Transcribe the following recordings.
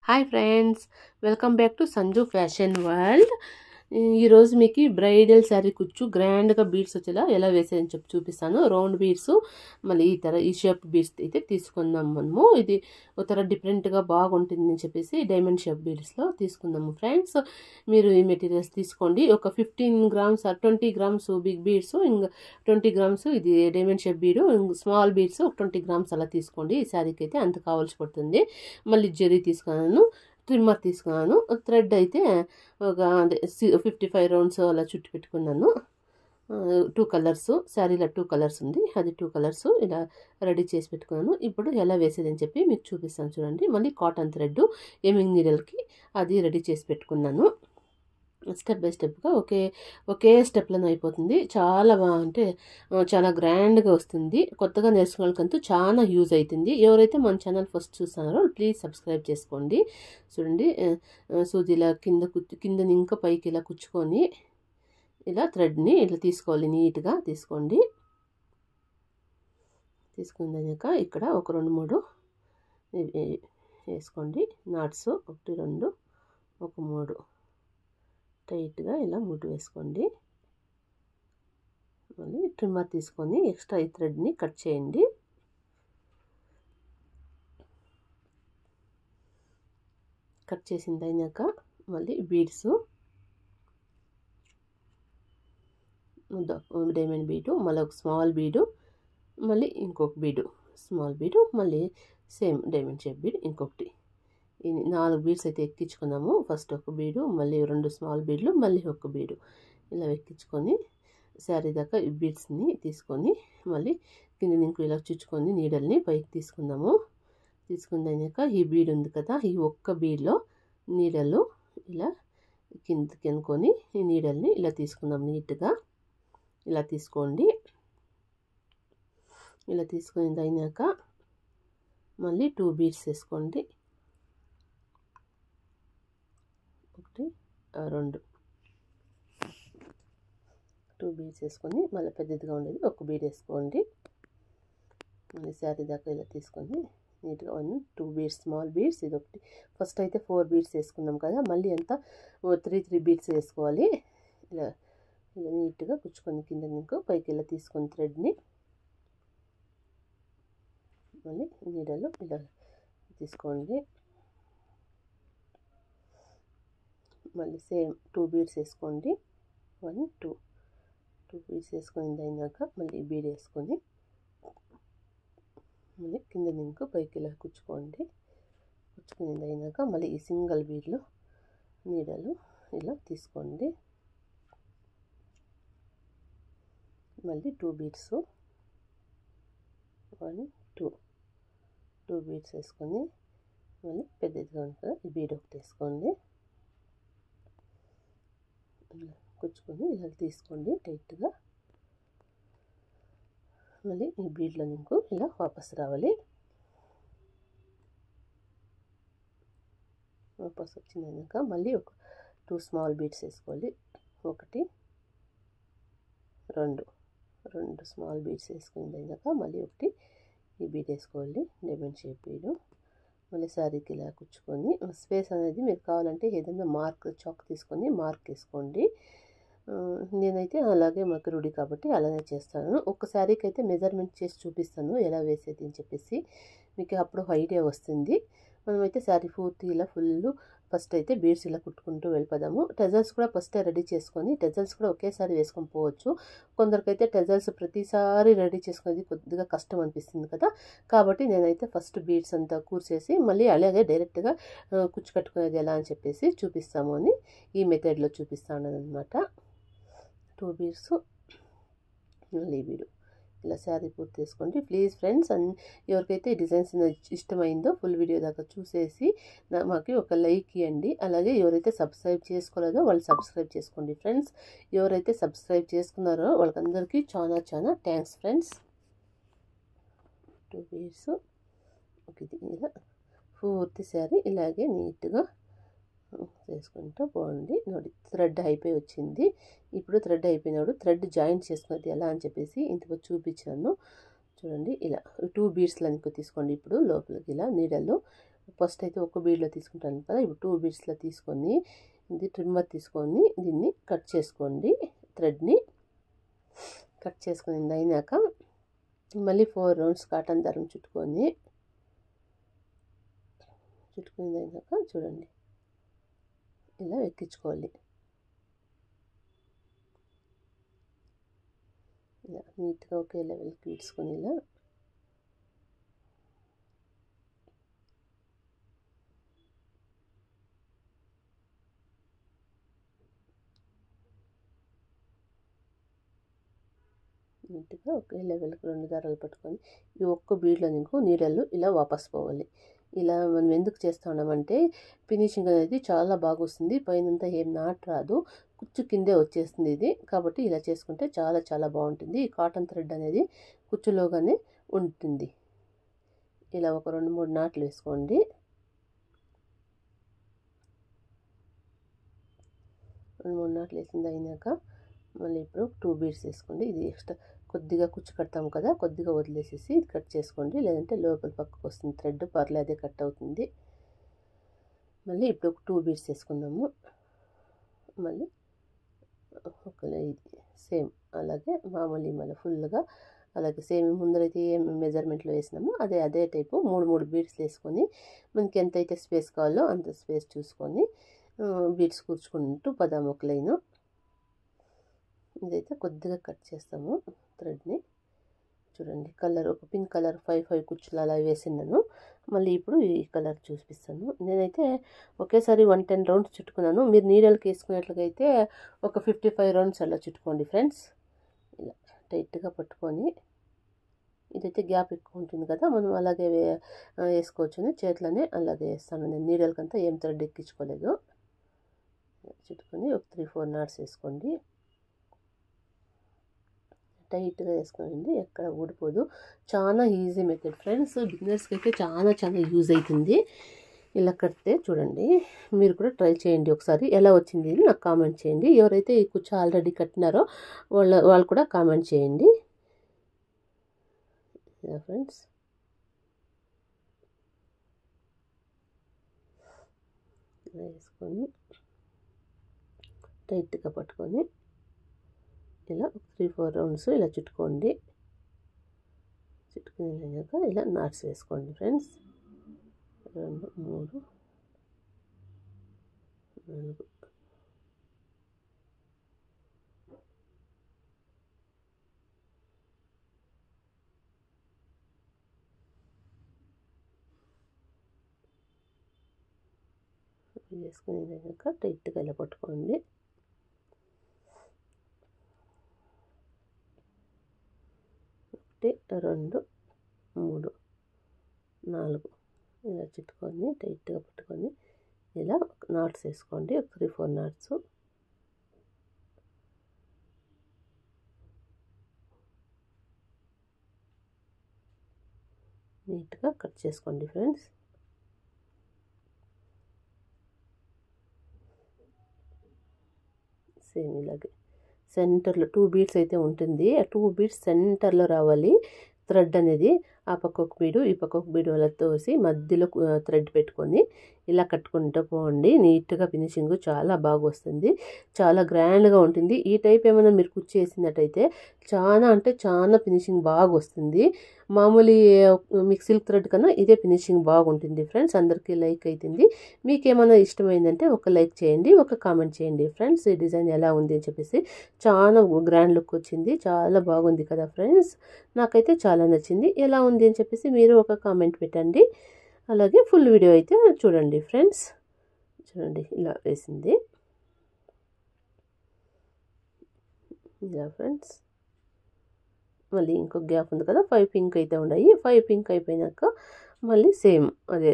Hi friends, welcome back to Sanju fashion world. ఈరోజు మీకు bridal sari కుచ్చు గ్రాండ్గా బీడ్స్ వచ్చేలా ఎలా వేసేదని చెప్పి చూపిస్తాను. రౌండ్ బీడ్స్ మళ్ళీ ఈ షేప్ బీడ్స్ అయితే తీసుకుందాం. మనము ఇది ఒక డిఫరెంట్గా బాగుంటుంది అని చెప్పేసి డైమండ్ షేప్ బీడ్స్లో తీసుకుందాము. ఫ్రెండ్స్, మీరు ఈ మెటీరియల్స్ తీసుకోండి. ఒక 15 గ్రామ్స్ 20 గ్రామ్స్ బిగ్ బీడ్స్, ఇంకా 20 గ్రామ్స్ ఇది డైమండ్ షేప్ బీడు, స్మాల్ బీడ్స్ 20 గ్రామ్స్ అలా తీసుకోండి. ఈ శారీకి అయితే అంత కావాల్సి పడుతుంది. మళ్ళీ జరీ తీసుకున్నాను, ట్రిమ్మర్ తీసుకున్నాను, థ్రెడ్ అయితే ఒక 55 రౌండ్స్ అలా చుట్టి పెట్టుకున్నాను. 2 కలర్స్ శారీలో 2 కలర్స్ ఉంది, అది 2 కలర్స్ ఇలా రెడీ చేసి పెట్టుకున్నాను. ఇప్పుడు ఎలా వేసేది అని చెప్పి మీకు చూపిస్తాను చూడండి. మళ్ళీ కాటన్ థ్రెడ్ ఎమింగ్ నీడల్కి అది రెడీ చేసి పెట్టుకున్నాను. స్టెప్ బై స్టెప్గా ఒకే స్టెప్లను అయిపోతుంది. చాలా అంటే చాలా గ్రాండ్గా వస్తుంది. కొత్తగా నేర్చుకునే వాళ్ళకంತూ చాలా యూజ్ అవుతుంది. ఎవరైతే మన ఛానల్ ఫస్ట్ చూస్తున్నారో ప్లీజ్ సబ్స్క్రైబ్ చేసుకోండి. చూడండి, సూదిలా కిందని ఇంకా పైకి ఇలా కుచ్చుకొని ఇలా థ్రెడ్ని ఇట్లా తీసుకోవాలి. నీట్గా తీసుకోండి. తీసుకున్నాక ఇక్కడ ఒక 2-3 వేసుకోండి. నాట్స్ 1 2 ఒక 3 టైట్గా ఇలా ముడి వేసుకోండి. మళ్ళీ ట్రిమ్మర్ తీసుకొని ఎక్స్ట్రా ఈ థ్రెడ్ని కట్ చేయండి. కట్ చేసింది అయినాక మళ్ళీ బీడ్స్, డైమండ్ బీడు, మళ్ళీ ఒక స్మాల్ బీడు, మళ్ళీ ఇంకొక బీడు, స్మాల్ బీడు, మళ్ళీ సేమ్ డైమండ్ షేప్ బీడ్ ఇంకొకటి. ఈ 4 బీడ్స్ అయితే ఎక్కించుకున్నాము. ఫస్ట్ ఒక బీడు, మళ్ళీ 2 స్మాల్ బీడ్లు, మళ్ళీ ఒక బీడు ఇలా ఎక్కించుకొని శారీ దాకా ఈ బీడ్స్ని తీసుకొని మళ్ళీ కింద ఇంకో ఇలా చుచ్చుకొని నీడల్ని పైకి తీసుకుందాము. తీసుకున్నాక ఈ బీడ్ ఉంది కదా, ఈ ఒక్క బీడ్లో నీడలు ఇలా కిందకి అనుకొని ఈ నీడల్ని ఇలా తీసుకుందాం. నీట్గా ఇలా తీసుకోండి. ఇలా తీసుకుని అయినాక మళ్ళీ 2 బీడ్స్ వేసుకోండి. 1 2 బీడ్స్ వేసుకొని మళ్ళీ పెద్దదిగా ఉండేది ఒక బీడ్ వేసుకోండి. మళ్ళీ శారీ దాకా ఇలా తీసుకొని నీట్గా 1 2 బీడ్స్ స్మాల్ బీడ్స్, ఇది ఒకటి. ఫస్ట్ అయితే 4 బీడ్స్ వేసుకున్నాం కదా, మళ్ళీ అంతా 3 బీడ్స్ వేసుకోవాలి. ఇలా ఇలా నీట్గా కుచ్చుకొని కింద మీకు పైకి ఇలా తీసుకొని థ్రెడ్ని మళ్ళీ నీడలు ఇలా తీసుకోండి. మళ్ళీ సేమ్ 2 బీడ్స్ వేసుకోండి. 1 2 బీడ్స్ వేసుకొని అయినాక మళ్ళీ బీడ్ వేసుకొని మళ్ళీ కింద ఇంకో పైకి ఇలా కుచ్చుకోండి. కుచ్చుకుని అయినాక మళ్ళీ ఈ సింగిల్ బీడ్లో నీడలు ఇలా తీసుకోండి. మళ్ళీ 2 బీడ్స్ 1 2 బీడ్స్ వేసుకొని మళ్ళీ పెద్దదిగా ఉంటుంది ఈ బీడ్ ఒకటి వేసుకోండి. కుచ్చుకొని ఇలా తీసుకోండి టైట్గా. మళ్ళీ ఈ బీడ్లో మీకు ఇలా వాపస్ రావాలి. వాపస్ వచ్చినాక మళ్ళీ ఒక 2 స్మాల్ బీడ్స్ వేసుకోవాలి. 1 2 స్మాల్ బీడ్స్ వేసుకుని అయినాక మళ్ళీ ఒకటి ఈ బీడ్ వేసుకోవాలి, డైమండ్ షేప్ బీడు. మళ్ళీ శారీకి ఇలా కుచ్చుకొని స్పేస్ అనేది మీకు కావాలంటే ఏదైనా చాక్ తీసుకొని మార్క్ వేసుకోండి. నేనైతే అలాగే మాకు రూఢి కాబట్టి అలానే చేస్తాను. ఒక శారీకి అయితే మెజర్మెంట్ చేసి చూపిస్తాను ఎలా వేసేది అని చెప్పేసి, మీకు అప్పుడు ఐడియా వస్తుంది. మనమైతే శారీ పూర్తి ఇలా ఫస్ట్ అయితే బీడ్స్ ఇలా కుట్టుకుంటూ వెళ్ళిపోదాము. టెజల్స్ కూడా ఫస్టే రెడీ చేసుకొని, టెజల్స్ కూడా ఒకేసారి వేసుకొని పోవచ్చు. కొందరికైతే టెజల్స్ ప్రతిసారి రెడీ చేసుకునేది కొద్దిగా కష్టం అనిపిస్తుంది కదా, కాబట్టి నేనైతే ఫస్ట్ బీడ్స్ అంతా కూర్చేసి మళ్ళీ అలాగే డైరెక్ట్గా కుచ్చు కట్టుకునేది ఎలా అని చెప్పేసి చూపిస్తాము అని ఈ మెథడ్లో చూపిస్తాను అనమాట. 2 బీడ్స్ మళ్ళీ బీడు ఇలా శారీ పూర్తి చేసుకోండి. ప్లీజ్ ఫ్రెండ్స్, ఎవరికైతే ఈ డిజైన్స్ ఇష్టమైందో ఫుల్ వీడియో దాకా చూసేసి మాకు ఒక లైక్ ఇవ్వండి. అలాగే ఎవరైతే సబ్స్క్రైబ్ చేసుకోలేదో వాళ్ళు సబ్స్క్రైబ్ చేసుకోండి ఫ్రెండ్స్. ఎవరైతే సబ్స్క్రైబ్ చేసుకున్నారో వాళ్ళకందరికీ చాలా థ్యాంక్స్ ఫ్రెండ్స్. 2 బీడ్స్ ఇలా పూర్తి శారీ ఇలాగే నీట్గా చేసుకుంటూ పోండి. ನೋಡಿ థ్రెడ్ అయిపోయి వచ్చింది. ఇప్పుడు థ్రెడ్ అయిపోయినప్పుడు థ్రెడ్ జాయింట్ చేసుకునేది ఎలా అని చెప్పేసి ఇంతకు చూపించాను చూడండి. ఇలా 2 బీడ్స్లు అనుకో తీసుకోండి. ఇప్పుడు లోపలికి ఇలా నీడల్లో ఫస్ట్ అయితే ఒక బీడ్లో తీసుకుంటాను కదా, ఇప్పుడు 2 బీడ్స్లో తీసుకొని ఇది ట్రిమ్మర్ తీసుకొని దీన్ని కట్ చేసుకోండి. థ్రెడ్ని కట్ చేసుకుని అయినాక మళ్ళీ 4 రౌండ్స్ కాటన్ దారం చుట్టుకుని అయినాక చూడండి ఇలా ఎక్కించుకోవాలి. ఇలా నీట్గా ఒకే లెవెల్కి తీసుకొని ఇలా నీట్గా ఒకే లెవెల్కి 2 దారాలు పట్టుకొని ఈ ఒక్క బీడ్లో ఇంకో నీడలు ఇలా వాపస్ పోవాలి. ఇలా మనం ఎందుకు చేస్తూ ఉన్నామంటే ఫినిషింగ్ అనేది చాలా బాగా వస్తుంది. పైనంతా ఏం నాట్ రాదు, కుచ్చు కిందే వచ్చేస్తుంది ఇది. కాబట్టి ఇలా చేసుకుంటే చాలా చాలా బాగుంటుంది. ఈ కాటన్ థ్రెడ్ అనేది కుచ్చులోగానే ఉంటుంది. ఇలా ఒక 2-3 నాట్లు వేసుకోండి. 2-3 నాట్లు వేసింది అయినాక మళ్ళీ ఇప్పుడు 2 బీడ్స్ వేసుకోండి. ఇది ఎక్స్ట్రా కొద్దిగా కుచ్చు కడతాము కదా, కొద్దిగా వదిలేసేసి ఇది కట్ చేసుకోండి. లేదంటే లోపల పక్కకు వస్తుంది థ్రెడ్, పర్లే అదే కట్ అవుతుంది. మళ్ళీ ఇప్పుడు ఒక 2 బీడ్స్ వేసుకుందాము. మళ్ళీ ఒక ఇది సేమ్ అలాగే మామూలు మళ్ళీ ఫుల్గా అలాగే సేమ్ ముందరైతే ఏం మెజర్మెంట్లో వేసినామో అదే టైపు 3 బీడ్స్ వేసుకొని మనకి ఎంతైతే స్పేస్ కావాలో అంత స్పేస్ చూసుకొని బీడ్స్ కూర్చుకుంటూ పదాము ఒక లైను. ఇదైతే కొద్దిగా కట్ చేస్తాము థ్రెడ్ని. చూడండి కలర్ ఒక పింక్ కలర్ 5 కుచ్చులు అలా వేసినాను. మళ్ళీ ఇప్పుడు ఈ కలర్ చూపిస్తాను. నేనైతే ఒకేసారి 110 రౌండ్స్ చుట్టుకున్నాను. మీరు నీడలకి వేసుకునేట్లయితే ఒక 55 రౌండ్స్ అలా చుట్టుకోండి ఫ్రెండ్స్. ఇలా టైట్గా పట్టుకొని ఇదైతే గ్యాప్ ఎక్కువ ఉంటుంది కదా, మనం అలాగే వేసుకోవచ్చు. చేతులనే అలాగే వేస్తాను నేను. నీడలకంతా ఏం థ్రెడ్ ఎక్కించుకోలేదు. చుట్టుకొని ఒక 3-4 నాట్స్ వేసుకోండి. టైట్గా వేసుకోండి, ఎక్కడ ఊడిపోదు. చాలా ఈజీ మెథడ్ ఫ్రెండ్స్, బిగినర్స్కి అయితే చాలా యూజ్ అవుతుంది. ఇలా కడితే చూడండి, మీరు కూడా ట్రై చేయండి ఒకసారి. ఎలా వచ్చింది నాకు కామెంట్ చేయండి. ఎవరైతే ఈ కుచ్చు ఆల్రెడీ కట్టినారో వాళ్ళు కూడా కామెంట్ చేయండి. ఇలా ఫ్రెండ్స్ వేసుకొని టైట్గా పట్టుకొని ఇలా 3-4 రౌండ్స్ ఇలా చుట్టుకోండి. చుట్టుకునేదాక ఇలా నాట్స్ వేసుకోండి ఫ్రెండ్స్. 2 3 4 వేసుకునేదాక టైట్గా ఇలా పట్టుకోండి. 1 2 3 4 ఇలా చుట్టుకొని టైట్గా పట్టుకొని ఇలా నాట్స్ వేసుకోండి. ఒక 3-4 నాట్స్. నీట్గా కట్ చేసుకోండి ఫ్రెండ్స్. సేమ్ ఇలాగే సెంటర్లో 2 బీడ్స్ అయితే ఉంటుంది. ఆ 2 బీడ్స్ సెంటర్లో రావాలి థ్రెడ్ అనేది. ఆ పక్క ఒక బీడు ఈ పక్క ఒక బీడు అలా తోసి మధ్యలో థ్రెడ్ పెట్టుకొని ఇలా కట్టుకుంటూ పోండి. నీట్గా ఫినిషింగ్ చాలా బాగా వస్తుంది, చాలా గ్రాండ్గా ఉంటుంది. ఈ టైప్ ఏమైనా మీరు కుచ్చు వేసినట్టయితే చాలా అంటే చాలా ఫినిషింగ్ బాగా వస్తుంది. మామూలు మీకు సిల్క్ థ్రెడ్ కన్నా ఇదే ఫినిషింగ్ బాగుంటుంది ఫ్రెండ్స్. అందరికీ లైక్ అవుతుంది. మీకు ఏమైనా ఇష్టమైందంటే ఒక లైక్ చేయండి, ఒక కామెంట్ చేయండి ఫ్రెండ్స్. ఈ డిజైన్ ఎలా ఉంది అని చెప్పేసి. చాలా గ్రాండ్ లుక్ వచ్చింది, చాలా బాగుంది కదా ఫ్రెండ్స్. నాకైతే చాలా నచ్చింది. ఎలా ఉంది అని చెప్పేసి మీరు ఒక కామెంట్ పెట్టండి. అలాగే ఫుల్ వీడియో అయితే చూడండి ఫ్రెండ్స్. చూడండి ఇలా వేసింది ఇలా ఫ్రెండ్స్. మళ్ళీ ఇంకొక గ్యాప్ ఉంది కదా, 5 పింక్ అయితే ఉన్నాయి. 5 పింక్ అయిపోయినాక మళ్ళీ సేమ్ అదే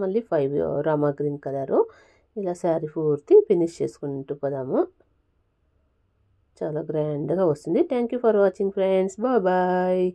మళ్ళీ 5 రామా గ్రీన్ కలరు. ఇలా శారీ పూర్తి ఫినిష్ చేసుకుంటూ పోదాము. చాలా గ్రాండ్గా వస్తుంది. Thank you for watching friends. Bye.